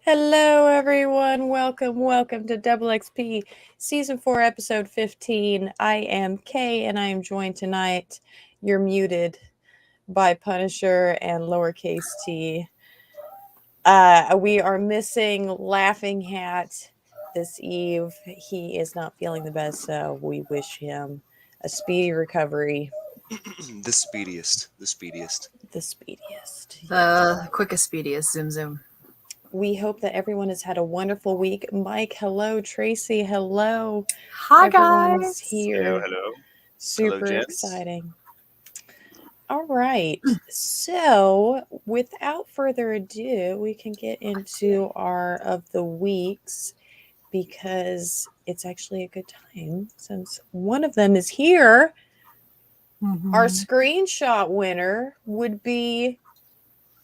Hello, everyone. Welcome to DoubleXP Season 4, Episode 15. I am Kay, and I am joined tonight. You're muted by Punisher and lowercase t. We are missing Laughing Hat this eve. He is not feeling the best, so we wish him a speedy recovery. The speediest. The speediest. The quickest, speediest. Zoom. We hope that everyone has had a wonderful week. Mike, hello. Tracy, hello. Hi, Everyone's guys. here. Hello. Super Hello, exciting. All right. So, without further ado, we can get into our of the weeks because it's actually a good time since one of them is here. Mm-hmm. Our screenshot winner would be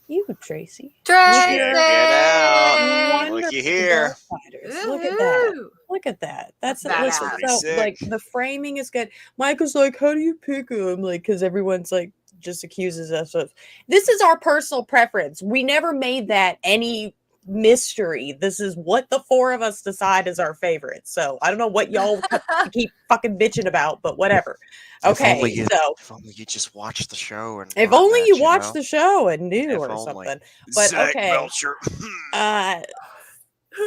you, Tracy. Tracy! Get out. Looky here. Look at that. Look at that. That's badass. so like the framing is good. Michael's like, how do you pick him? Like, because everyone's like just accuses us of this is our personal preference. We never made that any mystery. This is what the four of us decide is our favorite. So I don't know what y'all keep fucking bitching about, but whatever. Okay, if only you just watched the show and if only you watched the show and knew or something. But Zach okay, Melcher.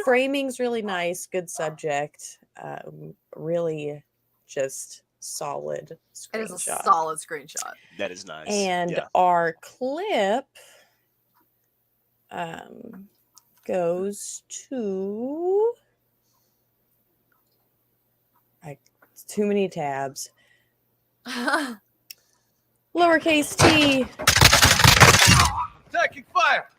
framing's really nice, good subject, really just solid screenshot. It is a solid screenshot. That is nice. And our clip goes to too many tabs. Lowercase t. Attacking fire!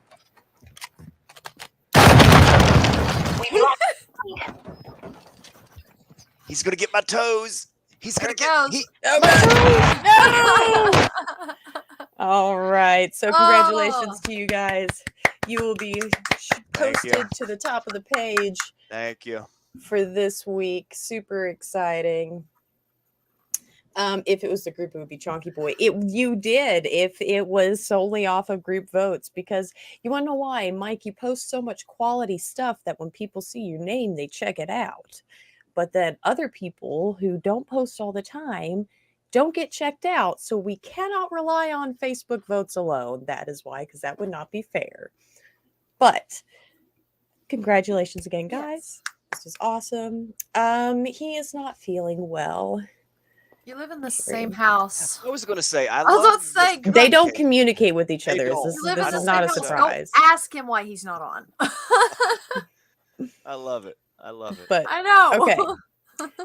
He's gonna get my toes. He's gonna get. No! All right. So congratulations to you guys. You will be posted to the top of the page. Thank you. For this week. Super exciting. If it was the group, it would be Chonky Boy. You did if it was solely off of group votes, because you want to know why, Mike? You post so much quality stuff that when people see your name, they check it out. But then other people who don't post all the time don't get checked out. So we cannot rely on Facebook votes alone. That is why, because that would not be fair. But congratulations again, guys. Yes. This is awesome. He is not feeling well. You live in the same house. I was going to say, they don't communicate with each other. This is not a surprise. Don't ask him why he's not on. I love it. But I know. Okay.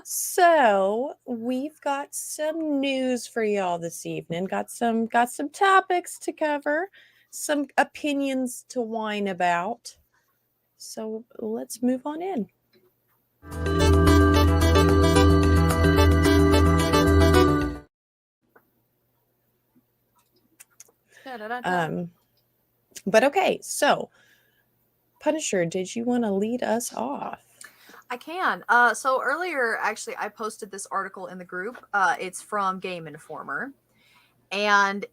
So we've got some news for y'all this evening. Got some topics to cover, some opinions to whine about. So let's move on in. But okay, so Punisher, did you want to lead us off? I can. So earlier, actually, I posted this article in the group. It's from Game Informer, and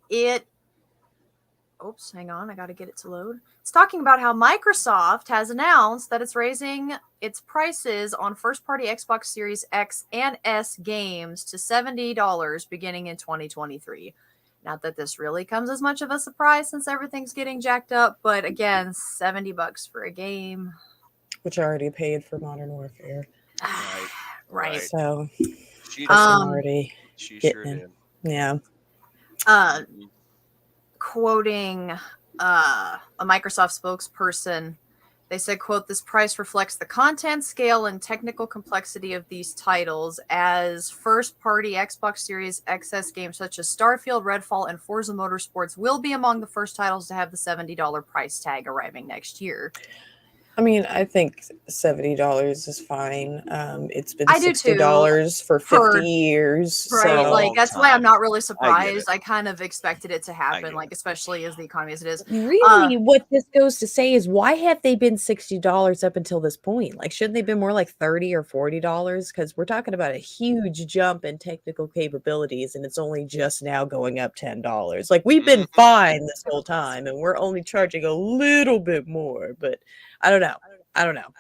oops, hang on, I got to get it to load. It's talking about how Microsoft has announced that it's raising its prices on first-party Xbox Series X and S games to $70 beginning in 2023. Not that this really comes as much of a surprise since everything's getting jacked up, but again, $70 for a game. Which I already paid for Modern Warfare. Right. So she sure did. Yeah. Quoting a Microsoft spokesperson, they said, quote, "This price reflects the content, scale, and technical complexity of these titles, as first-party Xbox Series XS games such as Starfield, Redfall, and Forza Motorsports will be among the first titles to have the $70 price tag arriving next year." I mean, I think $70 is fine. It's been $60 for 50 years. Right. So. Like, that's why I'm not really surprised. I kind of expected it to happen, like, especially as the economy as it is. Really, what this goes to say is, why have they been $60 up until this point? Like, shouldn't they have been more like $30 or $40? Because we're talking about a huge jump in technical capabilities, and it's only just now going up $10. Like, we've been fine this whole time, and we're only charging a little bit more. But I don't know. know. I don't know.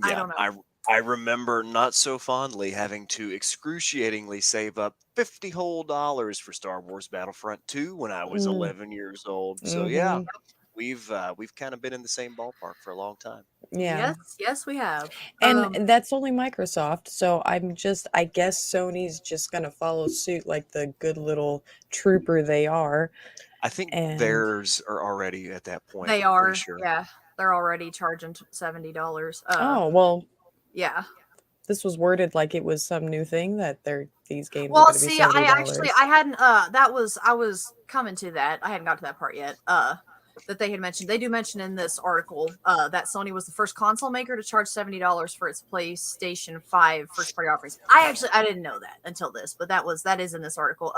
I Yeah, don't know. I remember not so fondly having to excruciatingly save up $50 whole for Star Wars Battlefront 2 when I was Mm. 11 years old. So yeah, Mhm. we've kind of been in the same ballpark for a long time. Yeah. Yes, we have. And that's only Microsoft. So I guess Sony's just going to follow suit like the good little trooper they are. I think And theirs are already at that point. They I'm are, pretty sure. yeah. They're already charging $70. oh, well, Yeah. this was worded like it was some new thing that these games are Well, going to be see, $70. I hadn't I was coming to that. I hadn't got to that part yet. That they had mentioned. They do mention in this article that Sony was the first console maker to charge $70 for its PlayStation 5 first party offerings. I didn't know that until this, but that is in this article.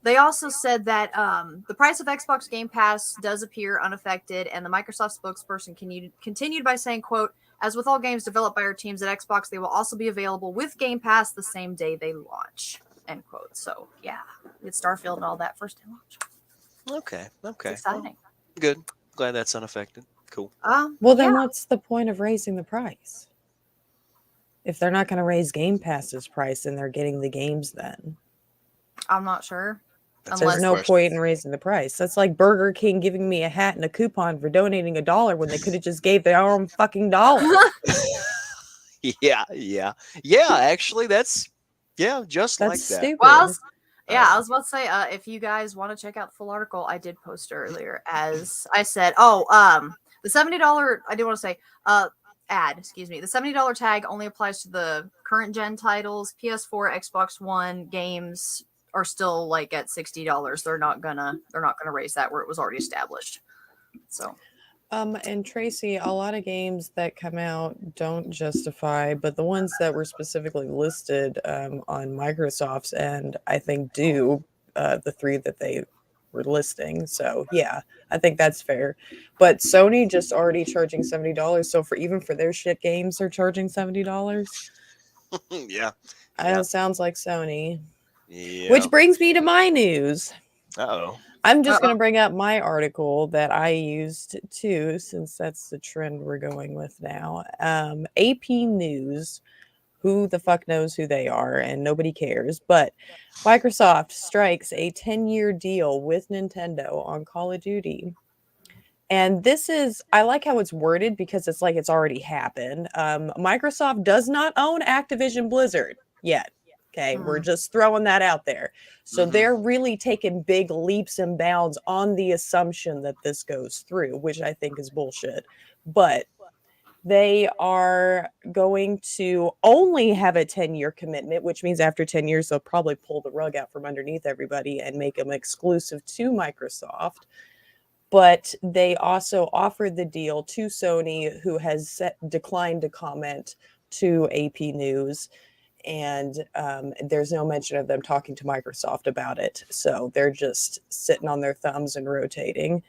They also said that the price of Xbox Game Pass does appear unaffected, and the Microsoft spokesperson continued by saying, quote, as with all games developed by our teams at Xbox, they will also be available with Game Pass the same day they launch, end quote. So, yeah, it's Starfield and all that first day launch. Okay. It's exciting. Good. Glad that's unaffected. Cool. Well, then yeah. what's the point of raising the price? If they're not going to raise Game Pass's price and they're getting the games then. I'm not sure. That's There's a no question. point in raising the price. That's like Burger King giving me a hat and a coupon for donating $1 when they could have just gave their own fucking dollar. Yeah. Actually, that's just like That's that. stupid. Well, I was about to say, if you guys want to check out the full article, I did post earlier. As I said, the $70. I do want to say, ad. Excuse me. The $70 tag only applies to the current gen titles. PS4, Xbox One games are still like at $60. They're not gonna raise that where it was already established. So. And Tracy, a lot of games that come out don't justify, but the ones that were specifically listed on Microsoft's end, I think do, the 3 that they were listing. So yeah, I think that's fair. But Sony just already charging $70. So even for their shit games, they're charging $70. Yeah. That sounds like Sony. Yeah. Which brings me to my news. Uh-oh. I'm just going to bring up my article that I used too, since that's the trend we're going with now. AP News, who the fuck knows who they are, and nobody cares. But Microsoft strikes a 10-year deal with Nintendo on Call of Duty. And this is, I like how it's worded because it's like it's already happened. Microsoft does not own Activision Blizzard yet. Okay, we're just throwing that out there. So they're really taking big leaps and bounds on the assumption that this goes through, which I think is bullshit. But they are going to only have a 10-year commitment, which means after 10 years, they'll probably pull the rug out from underneath everybody and make them exclusive to Microsoft. But they also offered the deal to Sony, who has declined to comment to AP News. And there's no mention of them talking to Microsoft about it. So they're just sitting on their thumbs and rotating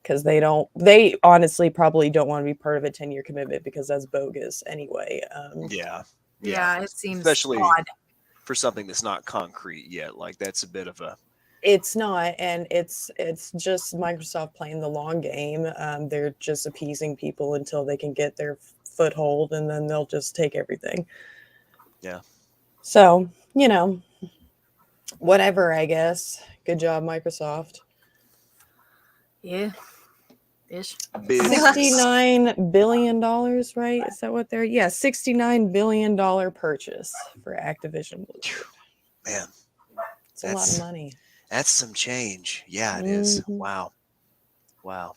because they honestly probably don't want to be part of a 10-year commitment because that's bogus anyway. Yeah, it seems especially odd for something that's not concrete yet. Like that's a bit of a. It's not, and it's just Microsoft playing the long game. They're just appeasing people until they can get their foothold, and then they'll just take everything. Yeah. So, whatever, I guess. Good job, Microsoft. Yeah. Ish. $69 billion, right? Is that what they're? Yeah, $69 billion purchase for Activision Blizzard. Man. It's a lot of money. That's some change. Yeah, it is. Wow. All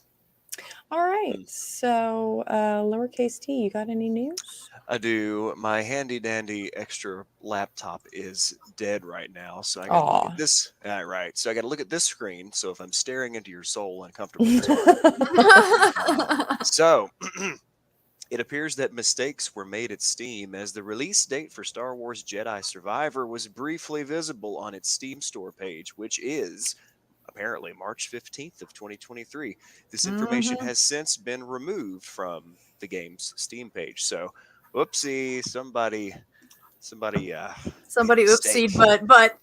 right. So, lowercase t, you got any news? I do. My handy dandy extra laptop is dead right now, so I got to look at this. Right. So I got to look at this screen. So if I'm staring into your soul uncomfortably, so it appears that mistakes were made at Steam as the release date for Star Wars Jedi Survivor was briefly visible on its Steam store page, which is apparently March 15th of 2023. This information has since been removed from the game's Steam page. So, whoopsie, somebody oopsied, but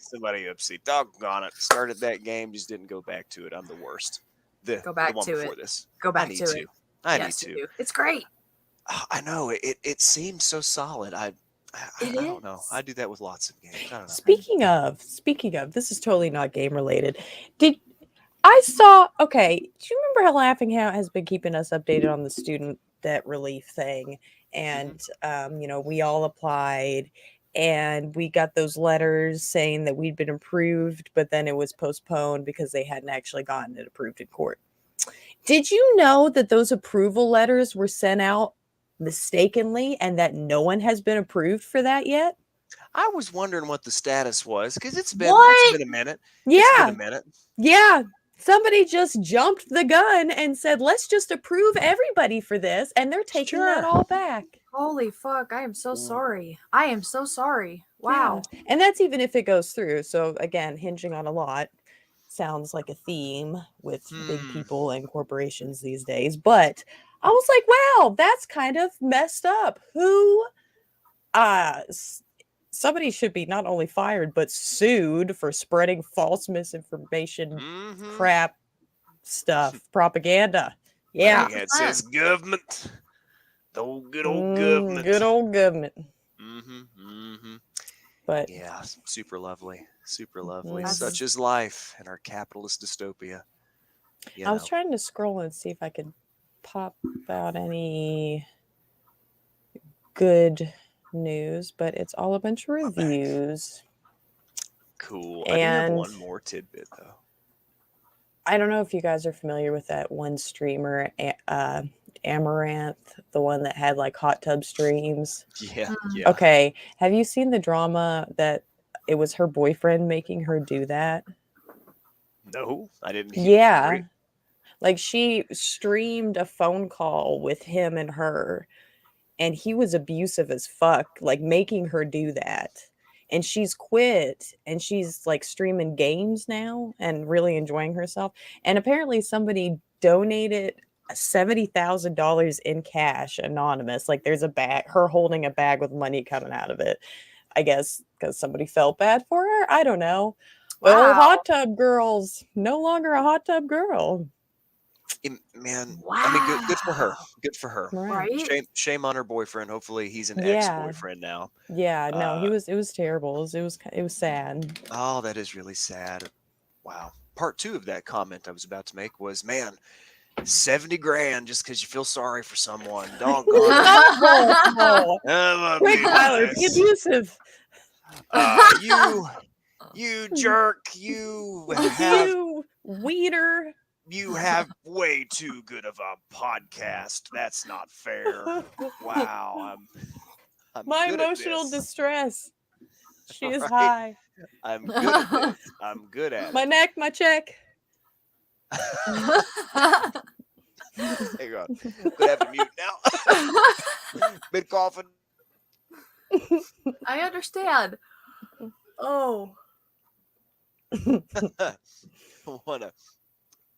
somebody oopsie. Doggone it. Started that game, just didn't go back to it. I'm the worst. Go back the one to before it. this. Go I back need to to. it. I Yes, need you to. do. It's great. I know it seems so solid. It I don't know. is. I do that with lots of games. I don't know. Speaking of, this is totally not game related. Did I saw? Okay, do you remember how Laughing Hat has been keeping us updated on the student debt relief thing? And we all applied, and we got those letters saying that we'd been approved, but then it was postponed because they hadn't actually gotten it approved in court. Did you know that those approval letters were sent out mistakenly, and that no one has been approved for that yet? I was wondering what the status was because it's What? been a minute. It's been a Yeah. minute. Yeah, somebody just jumped the gun and said, "Let's just approve everybody for this," and they're taking that Sure. all back. Holy fuck! I am so sorry. I am so sorry. Yeah, Wow. and that's even if it goes through. So again, hinging on a lot sounds like a theme with big people and corporations these days. But I was like, wow, that's kind of messed up. Who somebody should be not only fired but sued for spreading false misinformation, crap stuff, propaganda. Yeah. Laughing Hat says government. The old good old government. Good old government. But Yeah, super lovely. Super lovely. That's- Such is life in our capitalist dystopia. You I was know. trying to scroll and see if I could pop out any good news, but it's all a bunch of reviews. Cool. I do have And one more tidbit though. I don't know if you guys are familiar with that one streamer, Amaranth, the one that had like hot tub streams. Yeah, yeah. Okay. Have you seen the drama that it was her boyfriend making her do that? No, I didn't. Yeah. Like she streamed a phone call with him and her, and he was abusive as fuck, like making her do that. And she's quit and she's like streaming games now and really enjoying herself. And apparently somebody donated $70,000 in cash anonymous. Like there's a bag, her holding a bag with money coming out of it. I guess because somebody felt bad for her. I don't know. But old Wow. hot tub girl's no longer a hot tub girl. Man, Wow. I mean, good for her. Good for her. Right? Shame on her boyfriend. Hopefully, he's an Yeah. ex-boyfriend now. Yeah, no, it was terrible. It was sad. Oh, that is really sad. Wow. Part 2 of that comment I was about to make was, man, 70 grand just because you feel sorry for someone. Doggone it. Oh, I'm quick, Tyler, be abusive. You jerk. You have You weeder. you have way too good of a podcast. That's not fair. Wow. I'm My good at emotional this. distress. She is Right? high. I'm good at this. I'm good at My it. neck, my check. Hang on. Could have to mute now. Been coughing. I understand. Oh. Wanna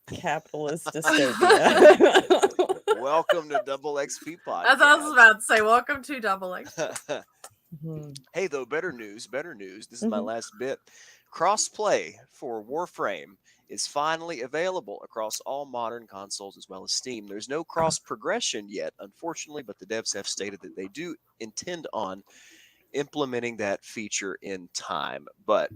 That's Capitalist dystopia. welcome to Double XP Podcast. what I was about to say. Welcome to DoubleXP. Hey, though, better news. This is my Mhm. last bit. Crossplay for Warframe is finally available across all modern consoles as well as Steam. There's no cross progression yet, unfortunately, but the devs have stated that they do intend on implementing that feature in time. But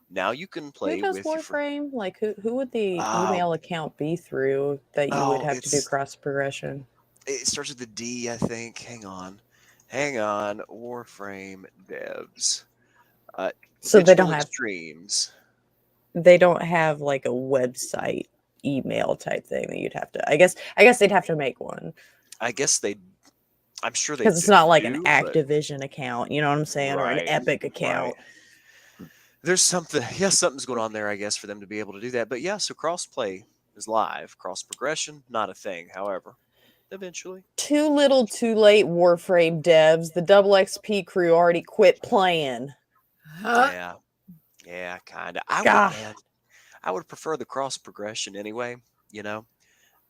now you can play Who does with your Warframe? Like who would the email account be through that you would have to do cross progression? It starts with the D, I think. Hang on. Warframe devs. So they Digital don't have Extremes. they don't have like a website email type thing that you'd have to. I guess they'd have to make one I guess I'm sure they because it's not like do, an but- Activision account. You know what I'm saying, or an Right, Epic account. There's something's going on there, I guess, for them to be able to do that. But yeah, so crossplay is live. Cross progression, not a thing. However, eventually. Too little, too late. Warframe devs. The Double XP crew already quit playing. Yeah, kind of. I would prefer the cross progression anyway. You know,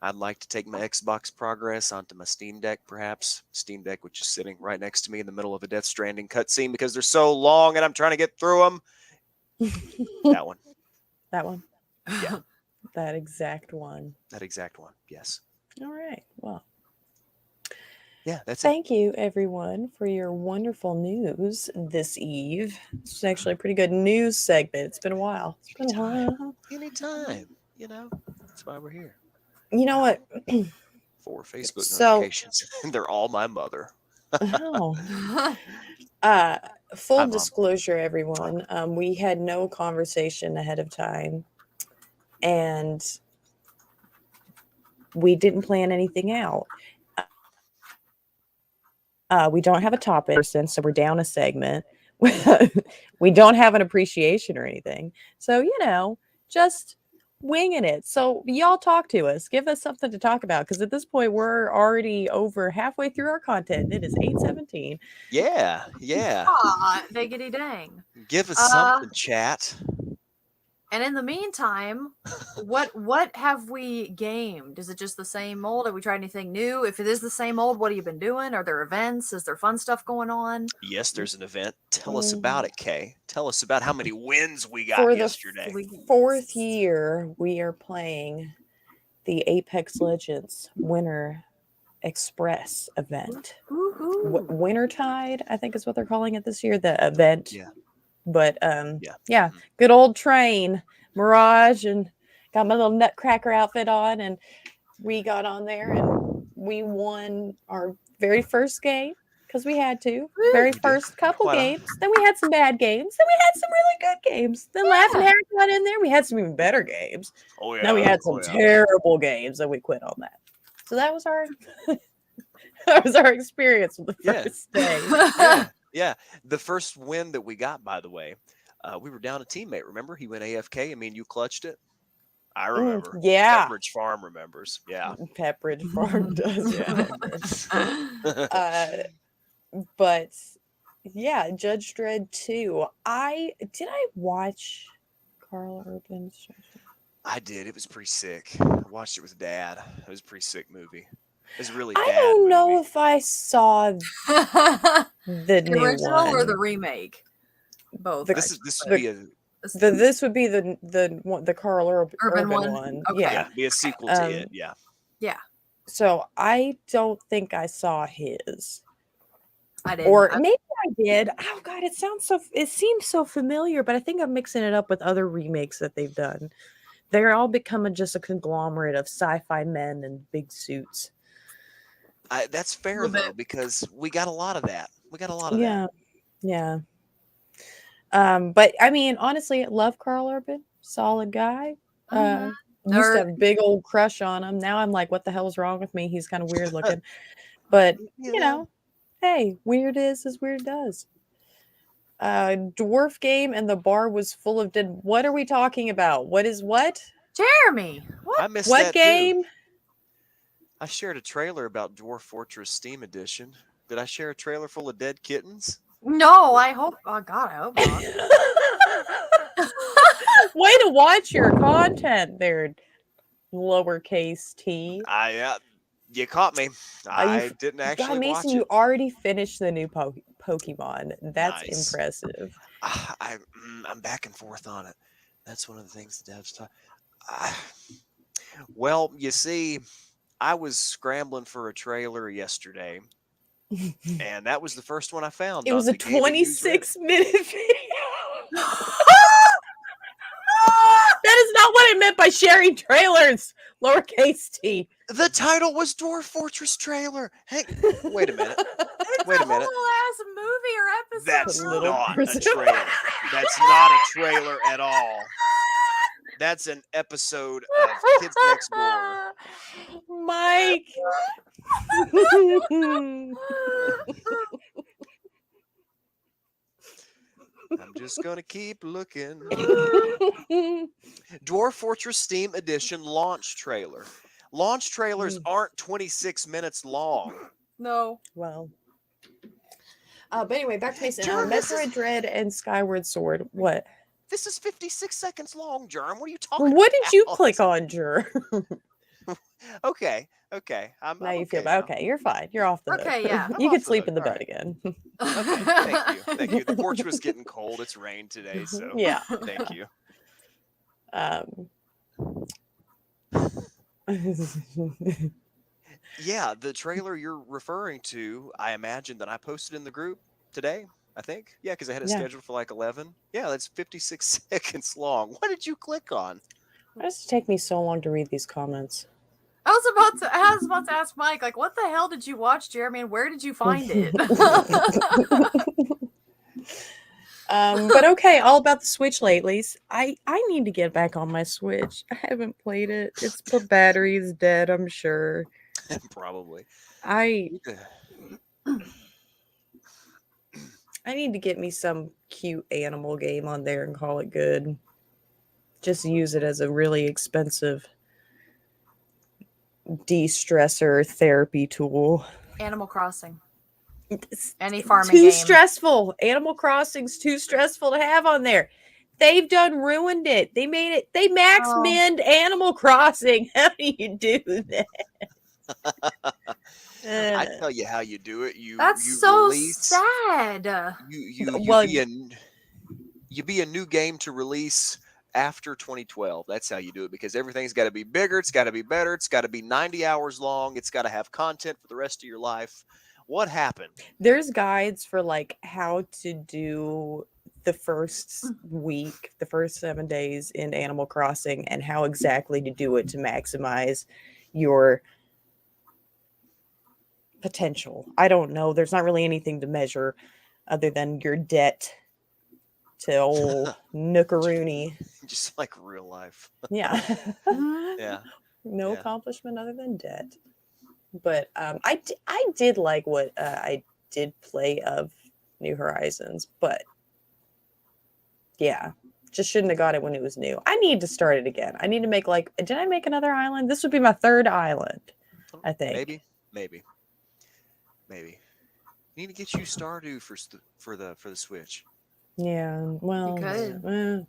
I'd like to take my Xbox progress onto my Steam Deck, perhaps. Steam Deck, which is sitting right next to me in the middle of a Death Stranding cutscene because they're so long and I'm trying to get through them. That one. That one. Yeah. That exact one. That exact one. Yes. All right. Well, Yeah, that's it. thank you, everyone, for your wonderful news this eve. This is actually a pretty good news segment. It's been a while. It's been a while. Anytime. That's why we're here. You know what? 4 Facebook So, notifications. They're all my mother. oh, Hi, full Mom. disclosure, everyone. We had no conversation ahead of time, and we didn't plan anything out. We don't have a topic person, so we're down a segment. We don't have an appreciation or anything. So, just winging it. So, y'all talk to us. Give us something to talk about because at this point, we're already over halfway through our content. It is 8:17. Yeah. Aw, diggity dang. Give us something, chat. And in the meantime, what have we gamed? Is it just the same old? Have we tried anything new? If it is the same old, what have you been doing? Are there events? Is there fun stuff going on? Yes, there's an event. Tell us about it, Kay. Tell us about how many wins we got For yesterday. the fourth year, we are playing the Apex Legends Winter Express event. Wintertide, I think is what they're calling it this year, the event. Yeah. But yeah, good old train, Mirage, and got my little nutcracker outfit on, and we got on there and we won our very first game because we had to. Very first couple games. Then we had some bad games. Then we had some really good games. Then Laughing Harry got in there. We had some even better games. Oh yeah. Then we had some terrible games, and we quit on that. So that was our that was our experience with the first day. Yeah. The first win that we got, by the way, we were down a teammate. Remember, he went AFK. I mean, you clutched it. I remember. Yeah. Pepperidge Farm remembers. Yeah. Pepperidge Farm does remember. But yeah, Judge Dredd 2. I watch Carl Urban's show? I did. It was pretty sick. I watched it with Dad. It was a pretty sick movie. It was really I don't know if I saw the new original one or the remake. Both. This would be the Carl Urban one. Okay. Yeah, be a sequel to it. Yeah. Yeah. So I don't think I saw his. I did. Or maybe I did. Oh God, it seems so familiar, but I think I'm mixing it up with other remakes that they've done. They're all becoming just a conglomerate of sci-fi men in big suits. That's fair though, because we got a lot of that. that. Yeah. But I mean, honestly, love Carl Urban, solid guy. Used to have a big old crush on him. Now I'm like, what the hell's wrong with me? He's kind of weird looking. But hey, weird is as weird does. Dwarf game and the bar was full of dead. What are we talking about? What is what? Jeremy, I missed what that game? Too. I shared a trailer about Dwarf Fortress Steam Edition. Did I share a trailer full of dead kittens? No, I hope. Oh God, I hope not. Way to watch your content there, lowercase t. You caught me. I didn't actually God, Mason, watch it. you already finished the new Pokemon. That's impressive. I'm back and forth on it. That's one of the things the devs talk. Well, you see, I was scrambling for a trailer yesterday, and that was the first one I found. It was a 26-minute video. That is not what I meant by sharing trailers, lowercase t. The title was Dwarf Fortress trailer. Hey, wait a minute. Wait a minute. Ass movie or episode. That's not a trailer. That's not a trailer at all. That's an episode of Kids Next Door. Mike. I'm just going to keep looking. Dwarf Fortress Steam Edition launch trailer. Launch trailers aren't 26 minutes long. No. Well. But anyway, back to Mason. Metroid Dread and Skyward Sword. What? This is 56 seconds long, Germ. What are you talking about? What did you click on, Germ? Okay. Now you feel bad. Okay, you're fine. You're off the hook. Okay, yeah. You can sleep in the bed again. Okay, thank you. The porch was getting cold. It's rained today, so yeah. thank you. Yeah, the trailer you're referring to, I imagine that I posted in the group today, I think. Yeah, because I had it Yeah. scheduled for like 11. Yeah, that's 56 seconds long. What did you click on? Why does it take me so long to read these comments? I was about to ask Mike, like, what the hell did you watch, Jeremy, and where did you find it? But okay, all about the Switch lately. I need to get back on my Switch. I haven't played it. Its battery is dead, I'm sure. Probably. I need to get me some cute animal game on there and call it good. Just use it as a really expensive de-stressor therapy tool. Animal Crossing. It's Any farming too game. stressful. Animal Crossing's too stressful to have on there. They've done ruined it. They made it. They max Oh. minned Animal Crossing. How do you do that? I tell you how you do it. That's you so release, sad. Well, you be a new game to release after 2012. That's how you do it, because everything's got to be bigger, it's got to be better, it's got to be 90 hours long, it's got to have content for the rest of your life. What happened? there's guides for like how to do the first week, the first 7 days in Animal Crossing, and how exactly to do it to maximize your potential. I don't know. There's not really anything to measure other than your debt to old Nookaroony. Just like real life. Yeah. Yeah. No Yeah. accomplishment other than debt. But I did like what I did play of New Horizons, but yeah, just shouldn't have got it when it was new. I need to start it again. I need to make did I make another island? This would be my third island, I think. Maybe. You need to get you Stardew for the Switch. Yeah, well, could.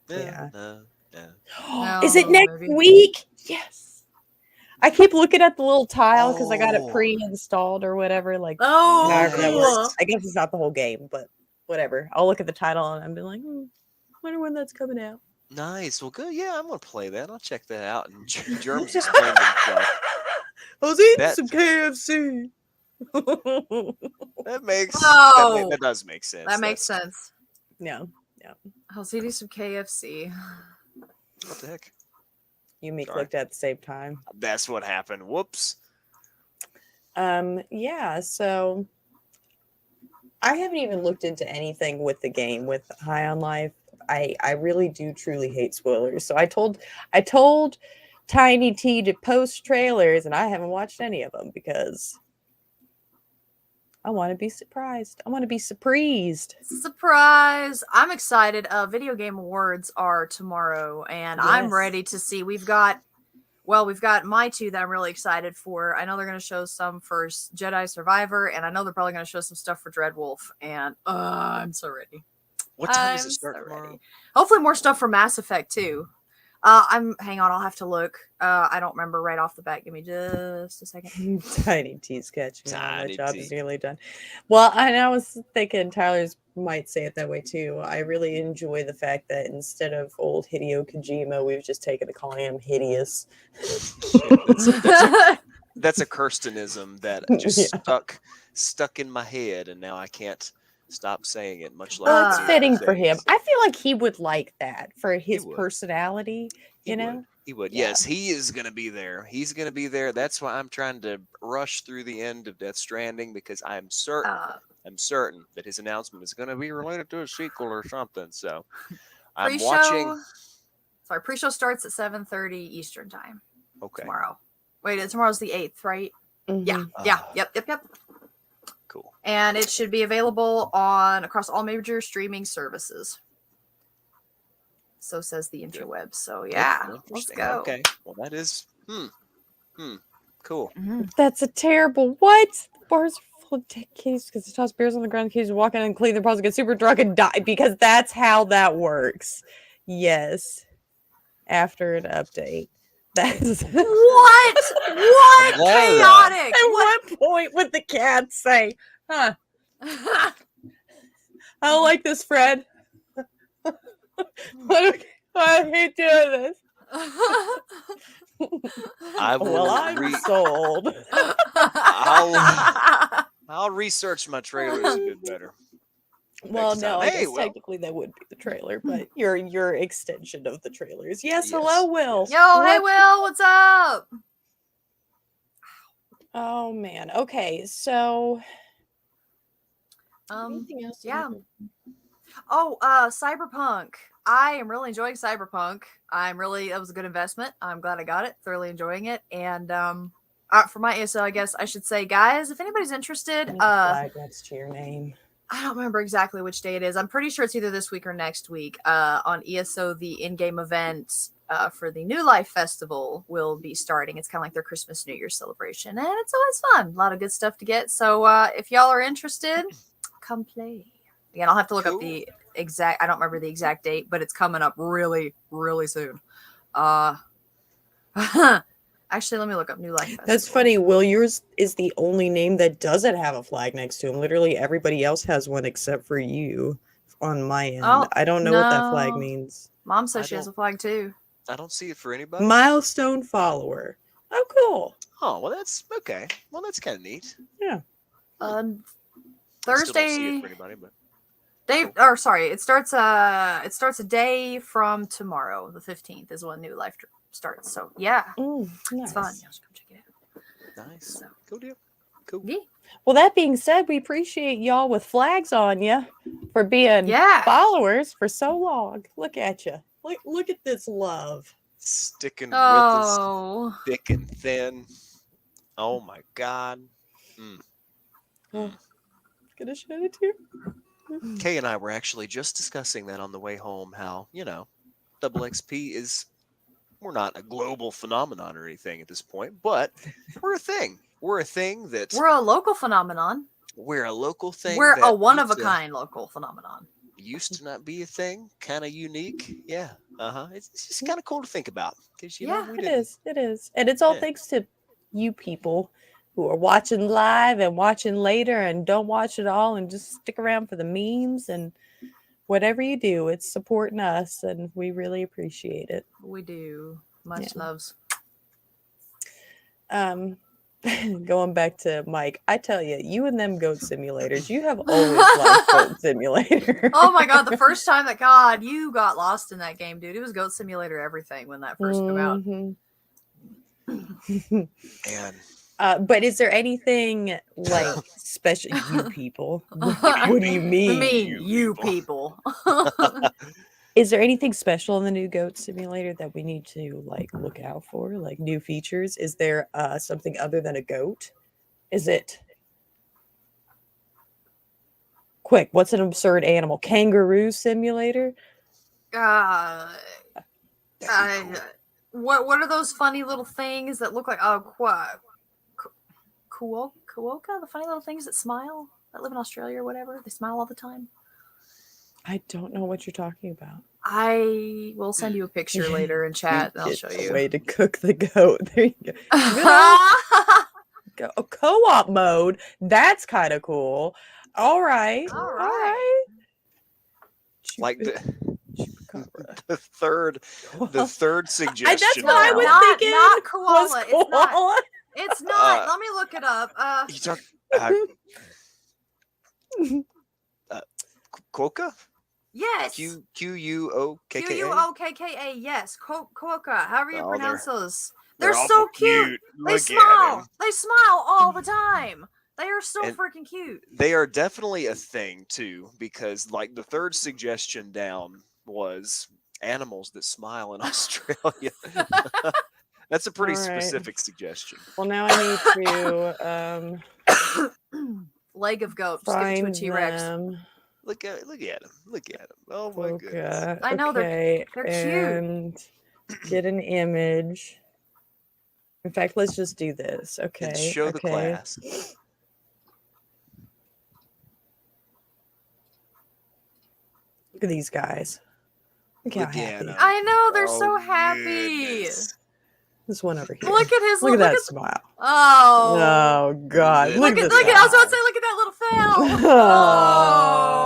yeah. No. Is it next maybe. week? Yes. I keep looking at the little tile because I got it Oh. pre-installed or whatever. Like, Oh, however that cool. works. I guess it's not the whole game, but whatever. I'll look at the title and I'll be like, wonder when that's coming out. Nice. Well, good. Yeah, I'm gonna play that. I'll check that out. And Germs explained himself. I was eating That- some KFC. That makes Oh. that does make sense. That makes sense. No, I was eating some KFC. What the heck? you and me Sorry. clicked at the same time. That's what happened. Whoops. Yeah, so I haven't even looked into anything with the game with High on Life. I really do truly hate spoilers. So I told Tiny T to post trailers, and I haven't watched any of them because I want to be surprised. I want to be surprised. Surprise! I'm excited. Video Game Awards are tomorrow, and I'm Yes. ready to see. We've got my two that I'm really excited for. I know they're going to show some for Jedi Survivor, and I know they're probably going to show some stuff for Dreadwolf, and I'm so ready. What time does I'm it start so tomorrow? ready. Hopefully more stuff for Mass Effect too. Hang on, I'll have to look. I don't remember right off the bat. Give me just a second. Tiny T's catching on. My Tiny job T. is nearly done. Well, I was thinking Tyler's might say it that way too. I really enjoy the fact that instead of old Hideo Kojima, we've just taken to calling him hideous. That's a Kirstenism that just Yeah. stuck in my head, and now I can't stop saying it. Much like Well, it's the fitting for him. days. I feel like he would like that for his would. personality. He You would. know? He would. Yeah. Yes, he is going to be there. He's going to be there. That's why I'm trying to rush through the end of Death Stranding, because I'm certain that his announcement is going to be related to a sequel or something. So I'm watching. Pre-show starts at 7:30 Eastern time Okay. tomorrow. Wait, tomorrow's the 8th, right? Yeah. Mhm. Yep. Cool. And it should be available across all major streaming services. So says the interweb. So yeah, let's Interesting. go. Okay. Well, that is cool. That's a terrible what? The bars are full of dead kitties because they toss beers on the ground. The kitties walk in and clean their paws and get super drunk and die because that's how that works. Yes. After an update. That's What? I'm glad of Chaotic! At what point would the cat say, huh? I don't like this, Fred. I hate doing this. I will. Well, I'm sold. I'll research my trailers a bit better. Well, next no, time. I Hey, guess Will. technically that would be the trailer, but your extension of the trailers. Yes, Yes, hello, Will. yes. Yo, hey, What- Will, what's up? Oh man. Okay, so anything else? Yeah. Oh, Cyberpunk. I am really enjoying Cyberpunk. That was a good investment. I'm glad I got it. Thoroughly enjoying it. And for my ESO, I guess I should say, guys, if anybody's interested, Flag next to your name. I don't remember exactly which day it is. I'm pretty sure it's either this week or next week. On ESO, the in-game event for the New Life Festival will be starting. It's kind of like their Christmas New Year celebration, and it's always fun. A lot of good stuff to get. So if y'all are interested, come play. Again, I'll have to look up the exact. I don't remember the exact date, but it's coming up really, really soon. Actually, let me look up New Life Festival. That's funny. Will, yours is the only name that doesn't have a flag next to him. Literally everybody else has one except for you on my end. Oh, I don't know what that flag no. means. Mom says I she has a don't- flag too. I don't see it for anybody. Milestone follower. Oh, cool. Oh, well, that's okay. Well, that's kind of neat. Um, I still don't see Thursday. it for anybody, but It starts a day from tomorrow. The 15th is when New Life starts. So yeah, it's fun. Nice. Y'all should come check it out. nice. So, Cool deal. Cool. yeah. Well, that being said, we appreciate y'all with flags on you for being Yeah. followers for so long. Look at you. Look at this love. Sticking with us Oh. thick and thin. Oh my God. Gonna shed it too. Kay and I were actually just discussing that on the way home. How Double XP we're not a global phenomenon or anything at this point, but we're a thing. We're a thing that We're a local phenomenon. we're a local thing. We're that a one of a used to- kind local phenomenon. Used to not be a thing, kind of unique. Yeah. It's just kind of cool to think about because Yeah, we It didn't. is. It is. And it's all Yeah. thanks to you people who are watching live and watching later and don't watch it all and just stick around for the memes and whatever you do, it's supporting us and we really appreciate it. We do. Much loves. Going back to Mike, I tell you, you and them goat simulators, you have always liked Goat Simulator. Oh my God, the first time that you got lost in that game, dude. It was Goat Simulator everything when that first came out. Mhm. And But is there anything like special, you people? What do you mean? You people. Is there anything special in the new Goat Simulator that we need to like look out for, like new features? Is there something other than a goat? Is it quick? What's an absurd animal? Kangaroo Simulator? What are those funny little things that look like Kuoka? The funny little things that smile, that live in Australia or whatever. They smile all the time. I don't know what you're talking about. I will send you a picture later in chat and I'll Get show a you. way to cook the goat. There you go. Go. A co-op mode. That's kind of cool. All right. All right. like Chupacabra. the third suggestion. That's what I was Not- thinking. not koala. was It's not. koala. It's not. Let me look it up. You talk Quokka? Yes. Quokka? Quokka. Yes. Quokka. However you Oh, pronounce those. They're They're so awful cute. They Look at smile. 'em. They smile all the time. They are so And- freaking cute. They are definitely a thing too, because like the third suggestion down was animals that smile in Australia. That's a pretty All right. specific suggestion. Well, now I need to Leg of goat. Just give it to a find T-Rex. them. Look at him. Oh my goodness. Okay. I know, they're cute. And get an image. In fact, let's just do this. Okay. And show the class. Look at these guys. Look how Look at happy. 'em. I know. They're Oh, so happy. goodness. This one over here. Look at his. Look at that smile. Oh. Oh God! Look Look, Look at. at Look this at. I was guy. about to say. Look at that little fail.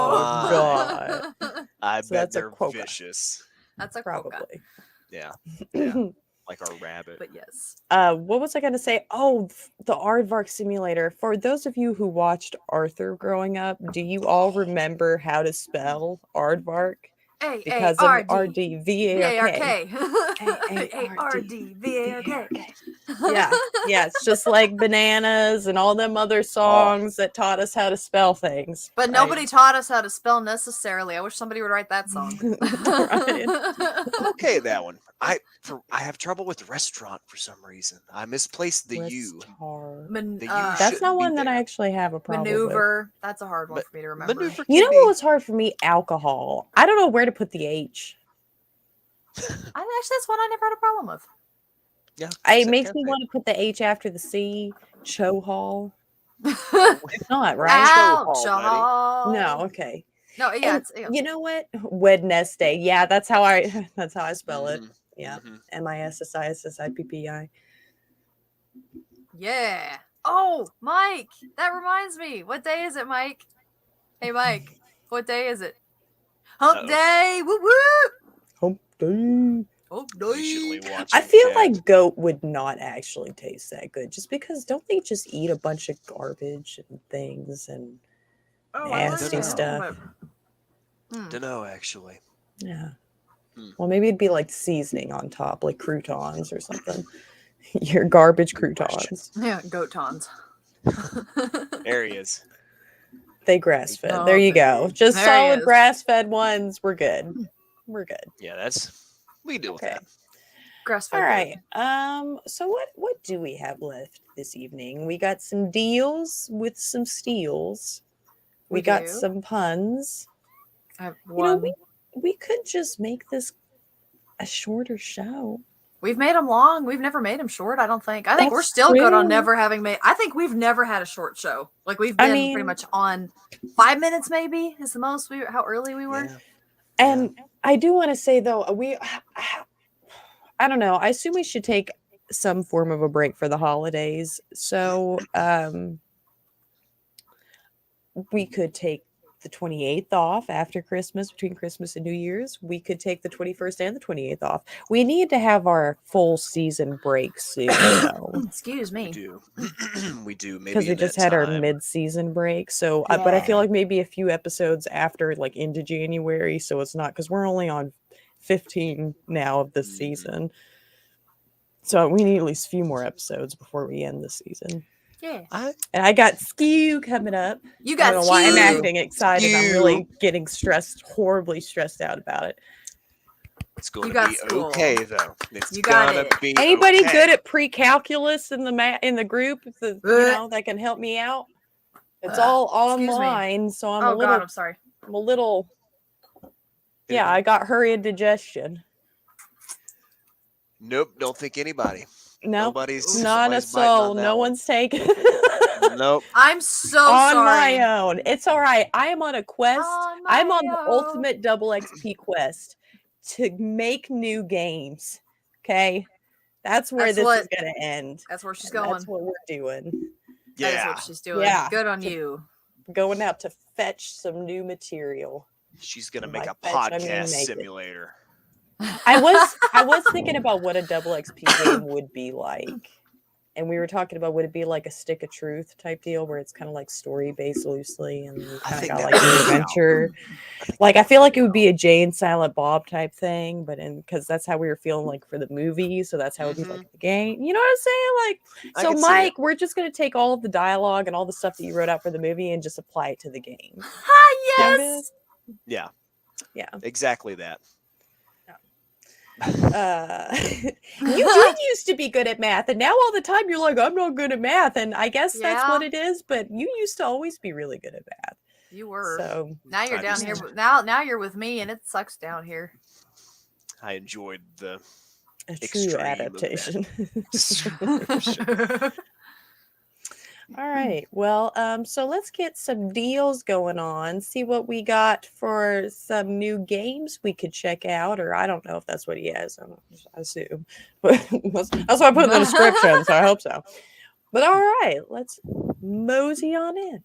Oh, God. I So bet that's a they're quokka. vicious. That's a quokka. Probably. Yeah. Like our rabbit. But yes. What was I going to say? Oh, the Aardvark simulator. For those of you who watched Arthur growing up, do you all remember how to spell Aardvark? Because of A-A-R-D-V-A-R-K. A-A-R-D-V-A-R-K. A-R-D-V-A-R-K. Yeah, it's just like Bananas and all them other songs that taught us how to spell things. But nobody taught us how to spell necessarily. I wish somebody would write that song. I'm okay with that one. I have trouble with restaurant for some reason. I misplaced the U. The U That's shouldn't not be one that I there. actually have a problem with. Maneuver. That's a hard one for me to remember. Maneuver You can know what be- was hard for me? Alcohol. I don't know where to put the H. Actually, that's one I never had a problem with. Yeah, It makes me want to put the H after the C. Chohall. It's not, right? Alcohol. No, okay. No, yeah, And you know what? Wednesday. Yeah, that's how I spell it. Yeah. MISSISSIPPI. Yeah. Oh, Mike, that reminds me. What day is it, Mike? Hey, Mike, what day is it? Hump day. Woo woo. Hump day. Hump Patiently day. watching I feel chat. like goat would not actually taste that good, just because don't they just eat a bunch of garbage and things and nasty stuff? Dunno, actually. Yeah. Well, maybe it'd be like seasoning on top, like croutons or something. Your garbage croutons. Yeah, goat tons. There he is. They grass fed. There you go. Just There he solid is. grass fed ones. We're good. We're good. Yeah, we can deal with that. Grass All fed. right. So what do we have left this evening? We got some deals with some steals. We got do. some puns. I have You know, one. we could just make this a shorter show. We've made them long. We've never made them short. I don't think. I think we're That's still good on true. never having made. I think we've never had a short show. Like we've been pretty much on 5 minutes. Maybe is the most. How early we were. Yeah. And I do want to say though, I don't know. I assume we should take some form of a break for the holidays. So we could take the 28th off after Christmas, between Christmas and New Year's. We could take the 21st and the 28th off. We need to have our full season break soon, though. Excuse me. We do. We do. Maybe Because we in just that had our time. mid-season break. So, but I feel like maybe a few episodes after, like into January. So it's not, because we're only on 15 now of this season. So we need at least a few more episodes before we end the season. Yeah. And I got Skew coming up. You I got don't know why I'm Skew. acting excited. I'm really getting horribly stressed out about it. It's going You to got be school. okay, though. It's You got gonna it. be Anybody okay. good at pre-calculus in the group? That can help me out. It's all Excuse me. online, so I'm Oh God, I'm sorry. I'm a little. Yeah, I got her indigestion. Nope, don't think anybody. No, Nobody's not a somebody's biting on soul. that No one. one's taken. Nope. I'm so on sorry. my own. It's all right. I am on a quest. I'm on the own. ultimate double XP quest to make new games. Okay, that's where this is going to end. That's where she's And going. That's what we're doing. That is Yeah. what she's doing. Yeah. Good on you. Going out to fetch some new material. She's gonna And make by a fetch, I mean podcast make it. simulator. I was thinking about what a double XP game would be like. And we were talking about, would it be like a Stick of Truth type deal where it's kind of like story based loosely and you I kind of think got that like would an be adventure? Like I feel like it would be a Jay and Silent Bob type thing, but because that's how we were feeling like for the movie, so that's how it would be like the game. You know what I'm saying? Like, I so can see Mike, it. we're just gonna take all of the dialogue and all the stuff that you wrote out for the movie and just apply it to the game. Yes. Yeah. Yeah. Exactly that. You did used to be good at math, and now all the time you're like, I'm not good at math, and I guess that's Yeah. what it is. But you used to always be really good at math. You were. So Now you're I down just- here. Now you're with me, and it sucks down here. I enjoyed the a true extreme of that. adaptation. description. All right. Well, so let's get some deals going on. See what we got for some new games we could check out, or I don't know if that's what he has. I assume, but that's what I put in the description, so I hope so. But all right, let's mosey on in.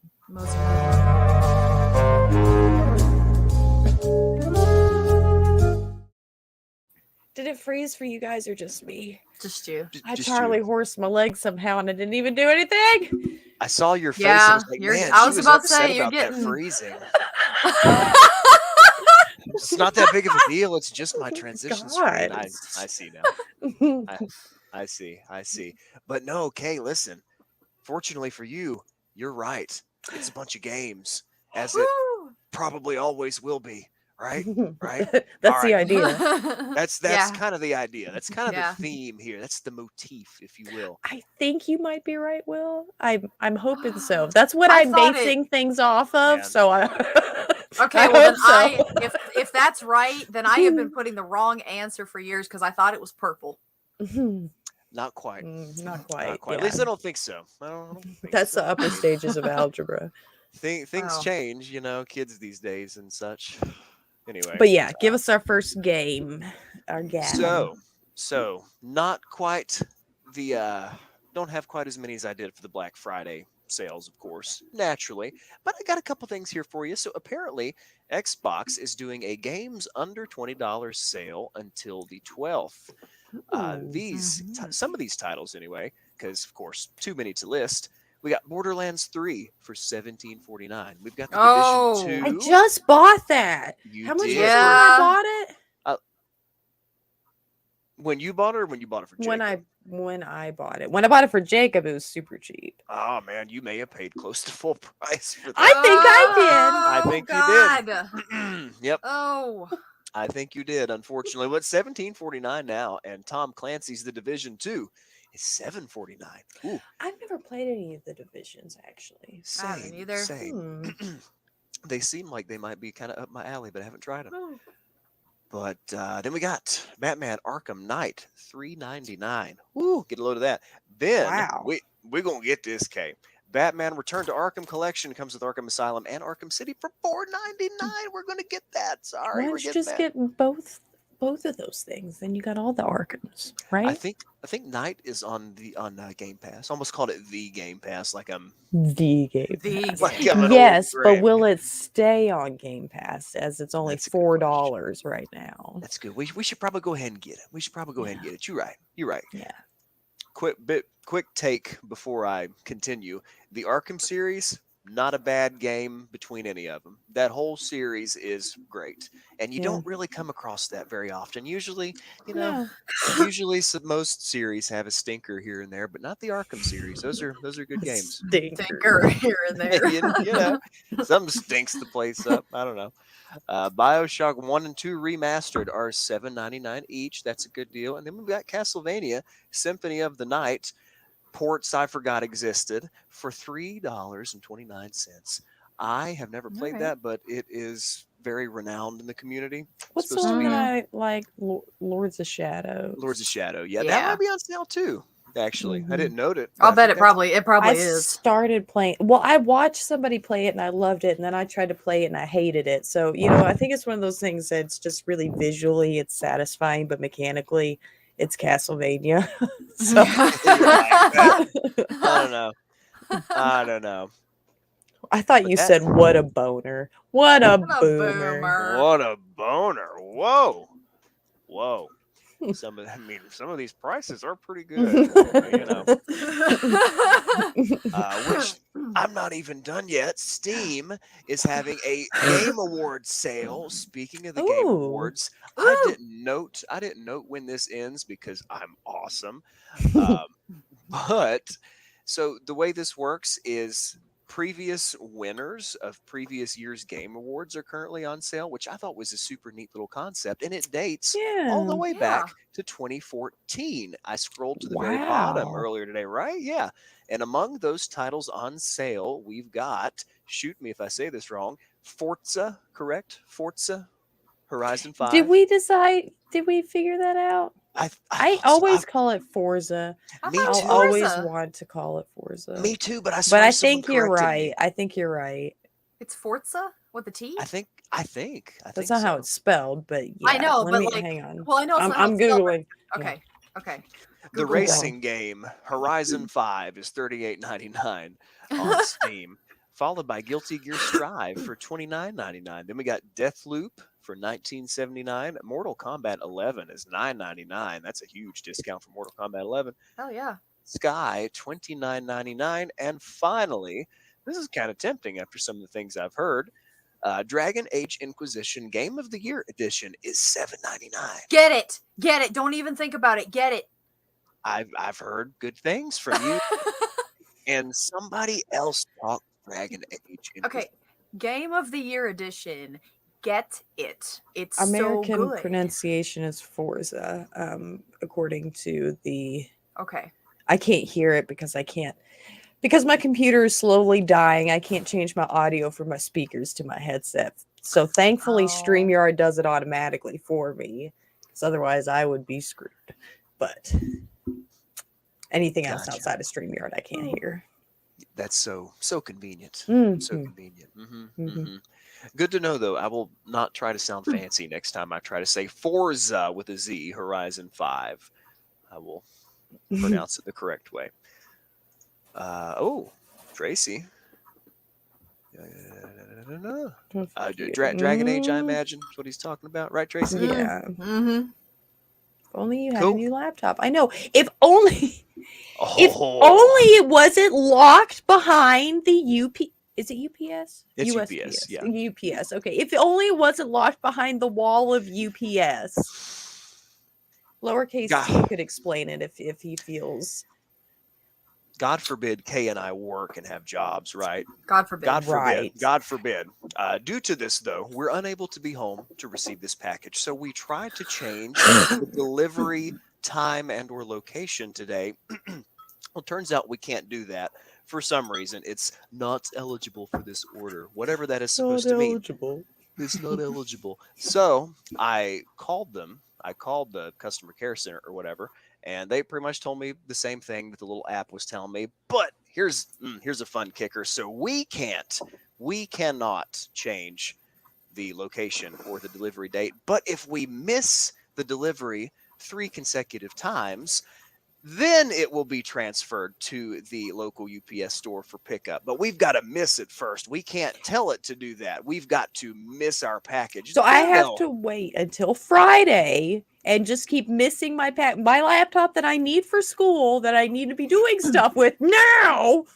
Did it freeze for you guys or just me? Just you. I Just Charlie you. horsed my leg somehow and I didn't even do anything. I saw your face. I Yeah, was like, man, I she was was about to upset say, you're about that getting- freezing. It's not that big of a deal. It's just my transition screen. God. I see now. I see. But no, Kay, listen. Fortunately for you, you're right. It's a bunch of games, as it Woo! probably always will be. Right? Right? That's All the right. idea. That's Yeah. kind of the idea. That's kind of Yeah. the theme here. That's the motif, if you will. I think you might be right, Will. I'm hoping so. That's what I I'm thought basing things off of. Man. So I Okay, I well then hope if that's right, then I have been putting the wrong answer for years because I thought it was purple. Not quite. Not quite. Not quite. At Yeah. least I don't think so. I don't think That's so. the upper stages of algebra. Things Wow. change, kids these days and such. Anyway. But yeah, give us our first game. Our game. So not quite the don't have quite as many as I did for the Black Friday sales, of course, naturally. But I got a couple things here for you. So apparently Xbox is doing a games under $20 sale until the 12th. Some of these titles anyway, because of course too many to list. We got Borderlands 3 for $17.49. We've got the Division 2. I just bought that. You How much was did? it when Yeah. I bought it? When you bought it, or when you bought it for Jacob? When I bought it. When I bought it for Jacob, it was super cheap. Oh man, you may have paid close to full price for that. I I think you did. Yep, Oh. I think you did. Unfortunately, but $17.49 now, and Tom Clancy's The Division 2 is $7.49. Ooh, I've never played any of the divisions actually. I haven't either. Same. They seem like they might be kind of up my alley, but I haven't tried them. Oh. But then we got Batman Arkham Knight, $3.99. Ooh, get a load of that. Then Wow. we're gonna get this, Kay. Batman Return to Arkham Collection comes with Arkham Asylum and Arkham City for $4.99. We're gonna get that. Sorry, Why we're don't you getting just that. get both of those things? Then you got all the Arkhams, right? I think Knight is on Game Pass. Almost called it the Game Pass, like the Game The Pass. like I'm an old Yes, but grandman. will it stay on Game Pass as it's only That's a good question. $4 right now? That's good. We should probably go ahead and get it. You're right. Yeah. Quick take before I continue. The Arkham series, not a bad game between any of them. That whole series is great, and you Yeah. don't really come across that very often. Usually, No. most series have a stinker here and there, but not the Arkham series. Those are good games. Thinker here and there. you know, something stinks the place up. I don't know. BioShock 1 and 2 remastered are $7.99 each. That's a good deal. And then we've got Castlevania Symphony of the Night ports I forgot existed for $3.29. I have never played Alright. that, but it is very renowned in the community. What's the supposed to one be- that I like? Lords of Shadow. Lords of Shadow. Yeah, that Yeah. might be on sale too. Actually, I Mhm. didn't note it. I'll but I bet think it probably I is. started playing. Well, I watched somebody play it and I loved it, and then I tried to play it and I hated it. So I think it's one of those things that's just really visually it's satisfying, but mechanically it's Castlevania. So I don't know. I thought But you that- said, "What a boner! What a What a boomer!" boomer. What a boner! Whoa. Some of these prices are pretty good. Which I'm not even done yet. Steam is having a Game Awards sale. Speaking of the Game Ooh. Awards, Ooh. I didn't note when this ends because I'm awesome. But so the way this works is previous winners of previous year's Game Awards are currently on sale, which I thought was a super neat little concept, and it dates all the Yeah. way Yeah. back to 2014. I scrolled to the very bottom Wow. earlier today, right? Yeah. And among those titles on sale, we've got, shoot me if I say this wrong, Forza, correct? Forza Horizon 5. Did we figure that out? I thought so. always call it Forza. I Me thought it was too. I'll always Forza. want to call it Forza. Me too, but I But swear I someone think you're corrected right. me. I think you're right. It's Forza with a T? I think That's not how so. it's spelled, but yeah. I know, let but me like, hang on. well, I know it's not how I'm it's spelled, googling. but- Okay. The Google racing game Horizon 5 is $38.99 on Steam, followed by Guilty Gear Strive for $29.99. Then we got Deathloop for $19.79. Mortal Kombat 11 is $9.99. That's a huge discount for Mortal Kombat 11. Oh yeah. Sky $29.99. And finally, this is kind of tempting after some of the things I've heard. Dragon Age Inquisition Game of the Year Edition is $7.99. Get it. Get it. Don't even think about it. Get it. I've heard good things from you and somebody else talk Dragon Age. Okay, Game of the Year edition. Get it. It's American so good. pronunciation is Forza, according to the. Okay. I can't hear it because my computer is slowly dying. I can't change my audio from my speakers to my headset. So thankfully, StreamYard does it automatically for me, because otherwise I would be screwed. But anything else outside of StreamYard, I can't hear. That's so convenient. Mm-hmm. So convenient. Good to know, though. I will not try to sound fancy next time I try to say Forza with a Z, Horizon 5. I will pronounce it the correct way. Tracy. Dragon Age, I imagine, is what he's talking about, right, Tracy? Yeah. Mm-hmm. If only you had Cool. a new laptop. I know. If only it wasn't locked behind the UP. Is it UPS? It's USPS. UPS, yeah. UPS. Okay. If only it wasn't locked behind the wall of UPS. Lowercase t could explain it if he feels. God forbid Kay and I work and have jobs, right? God forbid. God forbid. Right. God forbid. Due to this, though, we're unable to be home to receive this package. So we tried to change the delivery time and or location today. Well, it turns out we can't do that. For some reason, it's not eligible for this order. Whatever that is supposed to mean. It's not eligible. So I called them. I called the customer care center or whatever, and they pretty much told me the same thing that the little app was telling me. But here's a fun kicker. So we cannot change the location or the delivery date. But if we miss the delivery 3 consecutive times, then it will be transferred to the local UPS store for pickup. But we've got to miss it first. We can't tell it to do that. We've got to miss our package. So I have to wait until Friday and just keep missing my laptop that I need for school, that I need to be doing stuff with now.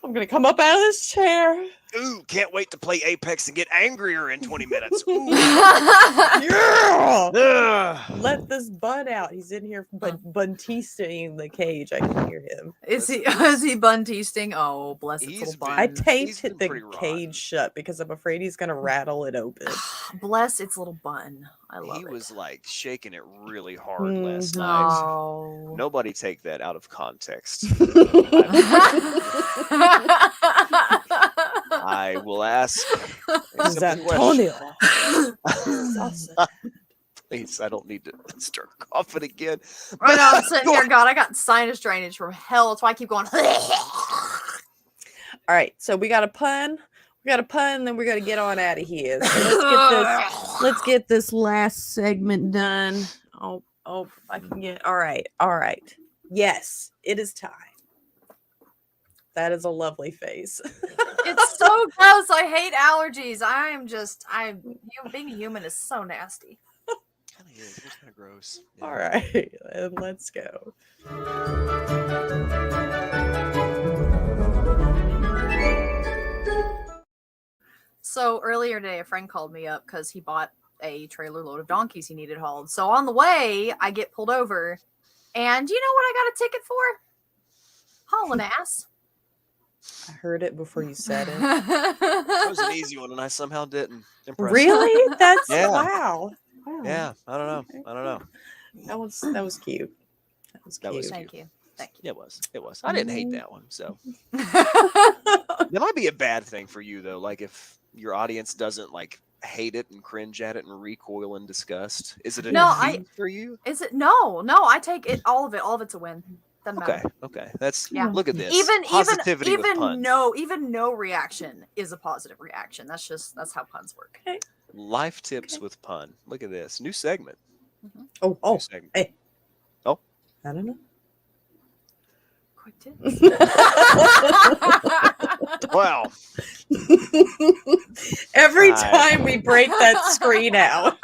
I'm going to come up out of this chair. Ooh, can't wait to play Apex and get angrier in 20 minutes. Ooh. Yeah. Let this bun out. He's in here buntisting the cage. I can hear him. Is he buntisting? Oh, bless its little bun. I taped the cage shut because I'm afraid he's going to rattle it open. Bless its little bun. I love it. He was like shaking it really hard last night. Oh. Nobody take that out of context. I will ask. Antonio. Please, I don't need to start coughing again. Right now, I'm sitting here, God, I got sinus drainage from hell. That's why I keep going. All right, so we got a pun. And then we're gonna get on out of here. So let's get this last segment done. Oh, I can get. All right. Yes, it is time. That is a lovely face. It's so gross. I hate allergies. Being a human is so nasty. Kind of is. It's kind of gross. Yeah. All right, and let's go. So earlier today, a friend called me up because he bought a trailer load of donkeys he needed hauled. So on the way, I get pulled over, and you know what I got a ticket for? Hauling ass. I heard it before you said it. That was an easy one, and I somehow didn't. Impressive. Really? That's Yeah. wow. Yeah, I don't know. That was cute. That was cute. Thank you. It was. I didn't hate that one. So that might be a bad thing for you, though. Like if your audience doesn't like hate it and cringe at it and recoil in disgust. Is it a defeat for you? Is it? No. I take it. All of it. All of it's a win. Doesn't matter. Okay. That's Look at this. Positivity with puns. Even no reaction is a positive reaction. That's how puns work. Okay. Life tips with pun. Look at this new segment. Oh, New segment. hey. Oh, I don't know. Quick tip. Well, Every I- time we break that screen out,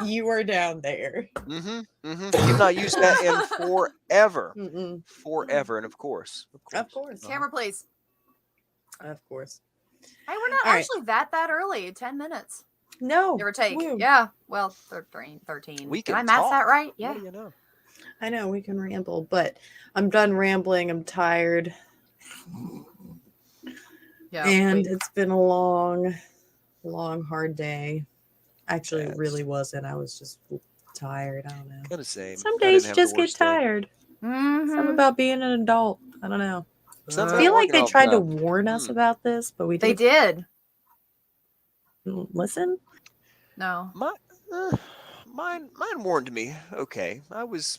you are down there. You've not used that in forever. Mm-mm. Forever. And of course. Of course. Camera, please. Of course. Hey, we're not All right. actually that early. 10 minutes. No. Give or take. Woo. Yeah. Well, 13. We Did I can math talk. that right? What Yeah. do you know? I know we can ramble, but I'm done rambling. I'm tired. Yeah. And it's been a long, hard day. Actually, it Yes. really wasn't. I was just tired. I don't know. Kind of same. Some I didn't days have the just get worst day. tired. Something about being an adult. I don't know. Something I about feel like working they all the tried to time. warn us about this, but we They didn't did. listen. No. Mine warned me. Okay, I was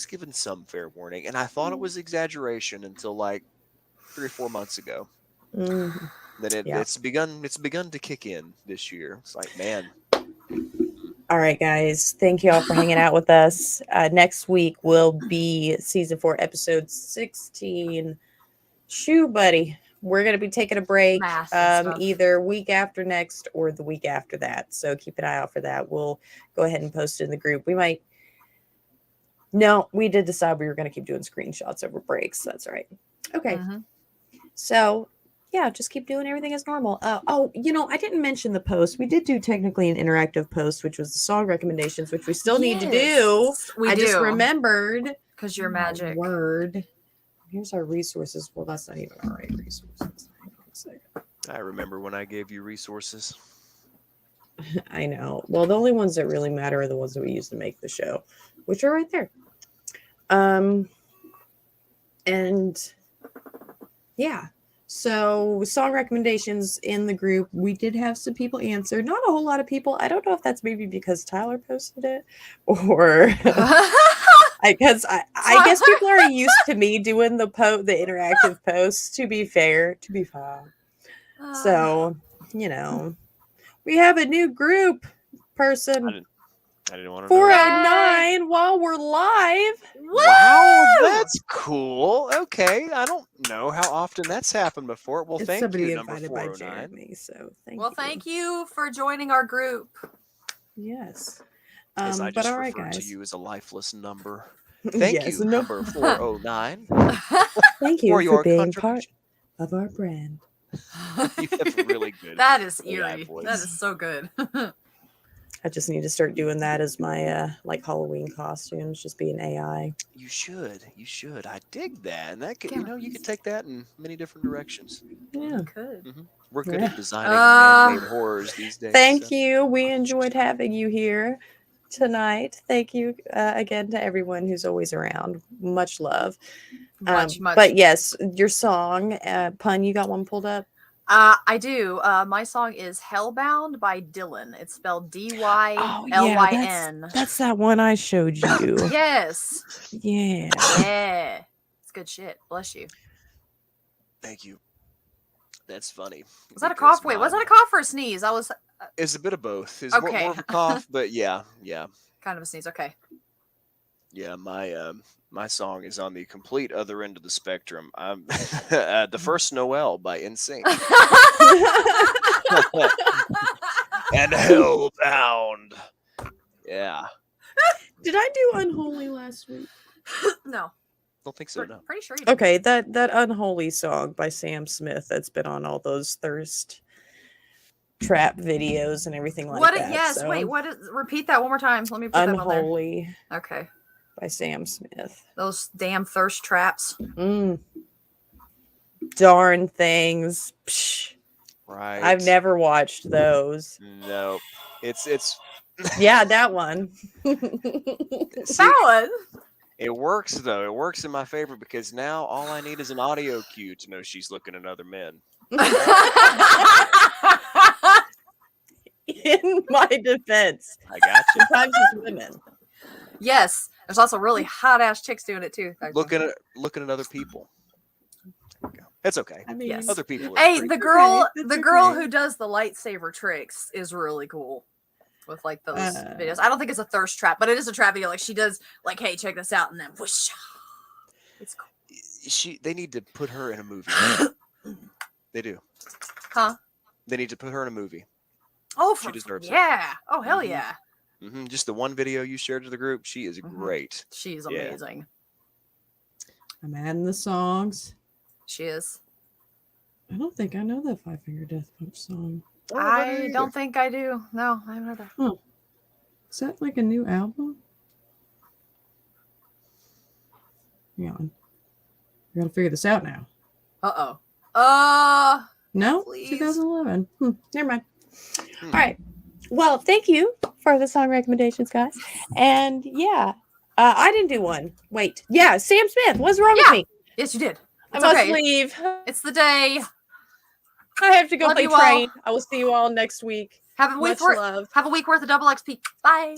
given some fair warning, and I thought it was exaggeration until like 3 or 4 months ago. Mhm. Then Yeah. it's begun to kick in this year. It's like, man, All right, guys. Thank you all for hanging out with us. Next week will be season 4, episode 16. Shoo, buddy. We're going to be taking a break Math and stuff. either week after next or the week after that. So keep an eye out for that. We'll go ahead and post it in the group. No, we did decide we were going to keep doing screenshots over breaks. That's right. Okay. Mhm. So, yeah, just keep doing everything as normal. I didn't mention the post. We did do technically an interactive post, which was the song recommendations, which we still need to do. Yes, we I just do. remembered. Because you're My magic. word. Here's our resources. Well, that's not even our right resources. Hang on a second. I remember when I gave you resources. I know. Well, the only ones that really matter are the ones that we use to make the show, which are right there. And yeah. So song recommendations in the group, we did have some people answer. Not a whole lot of people. I don't know if that's maybe because Tyler posted it or I guess people are used to me doing the interactive posts. To be fair. So, we have a new group person. I didn't want to know. 409 while we're live. Wow, that's cool. Okay, I don't know how often that's happened before. Well, It's thank somebody you, number invited by 409. Jeremy. So Thank you for joining our group. Yes. As I But just all right, referred to guys. you as a lifeless number. Thank Yes, you, no- number 409. Thank you for for your being part contribution. of our brand. You have really good. That is AI eerie. voice. That is so good. I just need to start doing that as my like Halloween costumes, just being AI. You should. I dig that, and that could, Yeah. you could take that in many different directions. Yeah. Good. We're good Yeah. at designing man-made horrors these days. Thank so. you. We enjoyed having you here tonight. Thank you again to everyone who's always around. Much love. Much. But yes, your song, Pun, you got one pulled up? I do. My song is Hellbound by Dylan. It's spelled Dylyn. That's that one I showed you. Yes. Yeah. Yeah. It's good shit. Bless you. Thank you. That's funny. Was that a because cough? Wait, was mine- that a cough or a sneeze? I was It's a bit of both. It's Okay. more of a cough, but yeah. kind of a sneeze. Okay. Yeah, my song is on the complete other end of the spectrum. I'm the first Noel by NSYNC and Hellbound. Yeah, Did I do Unholy last week? No. don't think so. No. Pretty sure you did. Okay, that Unholy song by Sam Smith that's been on all those thirst trap videos and everything like that. Yes, so. wait, repeat that one more time. Let me put that on there. Unholy Okay. by Sam Smith. Those damn thirst traps. Darn things. Psh. Right. I've never watched those. Nope. It's Yeah, that one. see, That one. it works though. It works in my favor because now all I need is an audio cue to know she's looking at other men. In my defense, I got you. sometimes it's women. Yes. There's also really hot ass chicks doing it too. Looking at other people. There we go. It's okay. I mean, Yes. Other people. Are Hey, pretty the good. girl It's the girl okay. who does the lightsaber tricks is really cool. With like those Uh. videos. I don't think it's a thirst trap, but it is a trap video. Like she does like, hey, check this out, and then whoosh. It's cool. They need to put her in a movie. They do. Huh? They need to put her in a movie. Oh, She deserves it. yeah. Oh, hell Mhm. yeah. Just the one video you shared to the group, she is great. She's Yeah. amazing. I'm adding the songs. She is. I don't think I know that Five Finger Death Punch song. Oh, I don't think I do. No, I haven't heard that. Huh. Is that like a new album? Hang on. We gotta figure this out now. Uh-oh. No? Please. 2011. Never mind. Hmm. All right. Well, thank you for the song recommendations, guys. And yeah, I didn't do one. Wait. Yeah, Sam Smith. What's wrong with me? Yes, you did. I It's must okay. leave. It's the day. I have to go Love play you all. train. I will see you all next week. Have a week Much love. Have a week worth of double XP. Bye.